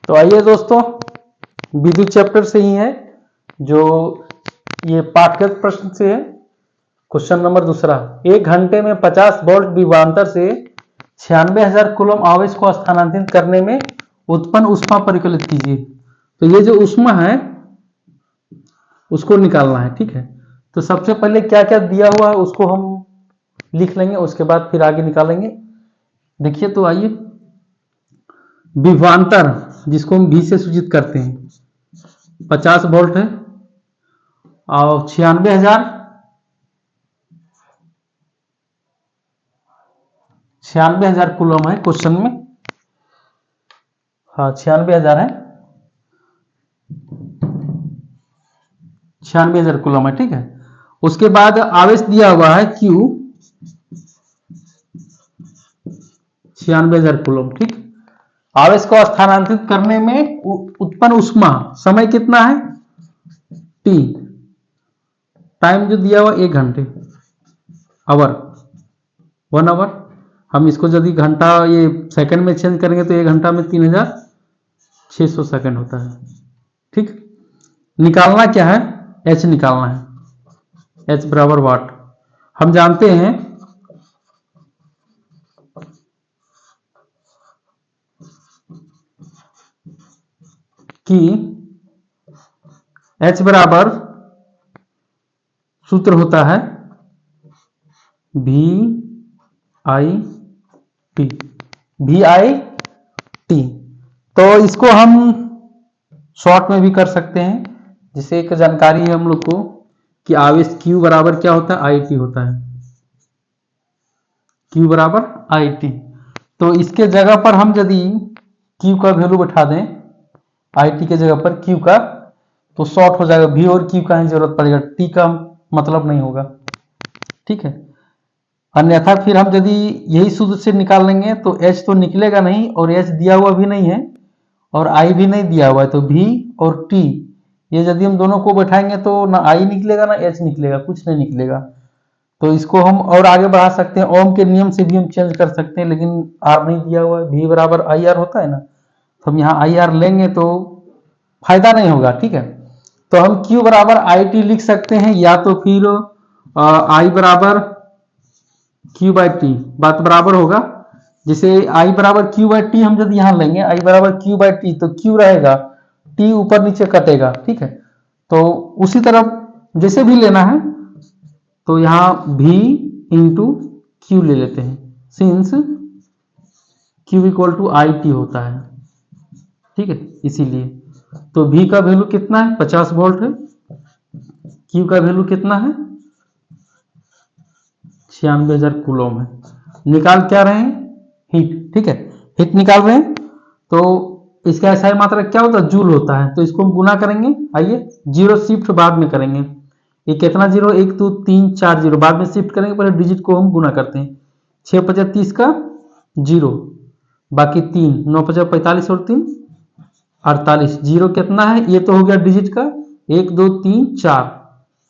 तो आइए दोस्तों, विद्युत चैप्टर से ही है, जो ये पाठ्यगत प्रश्न से है। क्वेश्चन नंबर दूसरा, एक घंटे में 50 वोल्ट विभवांतर से 96,000 कूलम आवेश को स्थानांतरित करने में उत्पन्न ऊष्मा परिकलित कीजिए। तो ये जो ऊष्मा है उसको निकालना है, ठीक है। तो सबसे पहले क्या क्या दिया हुआ है उसको हम लिख लेंगे, उसके बाद फिर आगे निकालेंगे। देखिए, तो आइए, विभवांतर जिसको हम V से सूचित करते हैं 50 वोल्ट है और 96,000 कूलम है क्वेश्चन में। हाँ, 96,000 है, 96,000 कूलम है, ठीक है। उसके बाद आवेश दिया हुआ है Q 96,000 कूलम, ठीक। आवेश को स्थानांतरित करने में उत्पन्न ऊष्मा, समय कितना है T, टाइम जो दिया हुआ 1 घंटे, आवर 1 आवर। हम इसको यदि घंटा ये सेकंड में चेंज करेंगे तो 1 घंटा में 3600 सेकंड होता है, ठीक। निकालना क्या है, H निकालना है, H बराबर वाट। हम जानते हैं कि H बराबर सूत्र होता है VIT, VIT। तो इसको हम शॉर्ट में भी कर सकते हैं, जिसे एक जानकारी है हम लोग को कि आवेश Q बराबर क्या होता है, IT होता है, Q बराबर IT। तो इसके जगह पर हम यदि Q का वैल्यू बैठा दें IT के जगह पर Q का, तो शॉर्ट हो जाएगा, V और Q का ही जरूरत पड़ेगा, T का मतलब नहीं होगा, ठीक है। अन्यथा फिर हम यदि यही सूत्र से निकाल लेंगे तो H तो निकलेगा नहीं, और H दिया हुआ भी नहीं है और I भी नहीं दिया हुआ है, तो V और T ये यदि हम दोनों को बैठाएंगे तो ना I निकलेगा ना H निकलेगा, कुछ नहीं निकलेगा। तो इसको हम और आगे बढ़ा सकते हैं, ओम के नियम से भी हम चेंज कर सकते हैं, लेकिन R नहीं दिया हुआ है, V बराबर IR होता है ना, तो हम यहाँ IR लेंगे तो फायदा नहीं होगा, ठीक है। तो हम Q बराबर IT लिख सकते हैं, या तो फिर I बराबर Q बाई टी, बात बराबर होगा। जैसे I बराबर Q बाई टी हम यदि यहाँ लेंगे, I बराबर Q बाई टी, तो Q रहेगा, T ऊपर नीचे कटेगा, ठीक है। तो उसी तरह जैसे भी लेना है तो यहाँ V इंटू Q ले लेते हैं, since Q equal to IT होता है, ठीक है, इसीलिए। तो V का वैल्यू कितना है, 50 वोल्ट है, Q का वैल्यू कितना है, 96,000 कूलम है। निकाल क्या रहे हैं, हीट, ठीक है, हीट निकाल रहे हैं। तो इसका ऐसा मात्रा क्या होता है, जूल होता है। तो इसको हम गुना करेंगे, आइए, जीरो शिफ्ट बाद में करेंगे। ये कितना जीरो, 1 2 3 4 जीरो बाद में शिफ्ट करेंगे, पहले डिजिट को हम गुना करते हैं। 6 5 30 का जीरो, बाकी 3 9 5 45 और 3 48, जीरो कितना है, ये तो हो गया डिजिट का 1 2 3 4,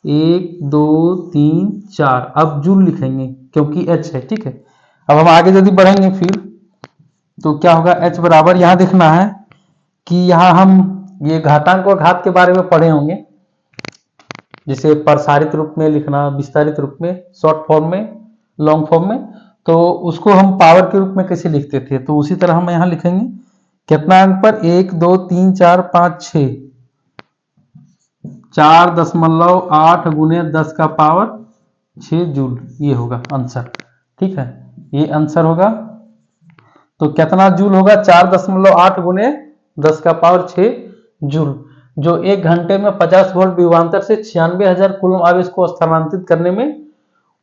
1 2 3 4। अब जूल लिखेंगे क्योंकि H है, ठीक है। अब हम आगे यदि बढ़ेंगे फिर तो क्या होगा, H बराबर, यहां देखना है कि यहां हम ये घातांक और घात के बारे में पढ़े होंगे, जैसे प्रसारित रूप में लिखना, विस्तारित रूप में, शॉर्ट फॉर्म में, लॉन्ग फॉर्म में, तो उसको हम पावर के रूप में कैसे लिखते थे, तो उसी तरह हम यहां लिखेंगे कितना अंक पर, 1 2 3 4 5 6, 4.8 गुने 10 का पावर 6 जूल, ये होगा आंसर, ठीक है, ये आंसर होगा। तो कितना जूल होगा, 4.8 गुने 10 का पावर 6 जूल, जो 1 घंटे में 50 वोल्ट विभवांतर से 96,000 कूलम आवेश को स्थानांतरित करने में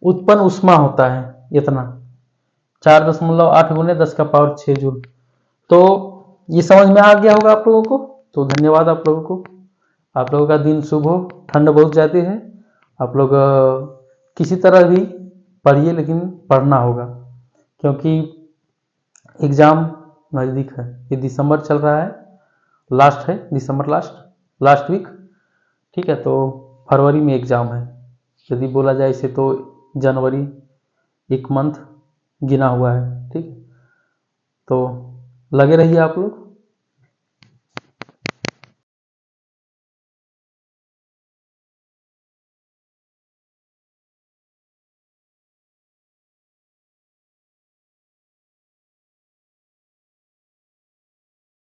उत्पन्न ऊष्मा होता है, इतना 4.8 गुने 10 का पावर 6 जूल। तो ये समझ में आ गया होगा आप लोगों को। तो धन्यवाद आप लोगों को, आप लोगों का दिन शुभ हो। ठंड बहुत ज़्यादा है, आप लोग किसी तरह भी पढ़िए, लेकिन पढ़ना होगा क्योंकि एग्ज़ाम नज़दीक है। ये दिसंबर चल रहा है, लास्ट है दिसंबर, लास्ट वीक, ठीक है। तो फरवरी में एग्ज़ाम है, यदि बोला जाए इसे तो जनवरी 1 मंथ गिना हुआ है, ठीक है। तो लगे रहिए आप लोग।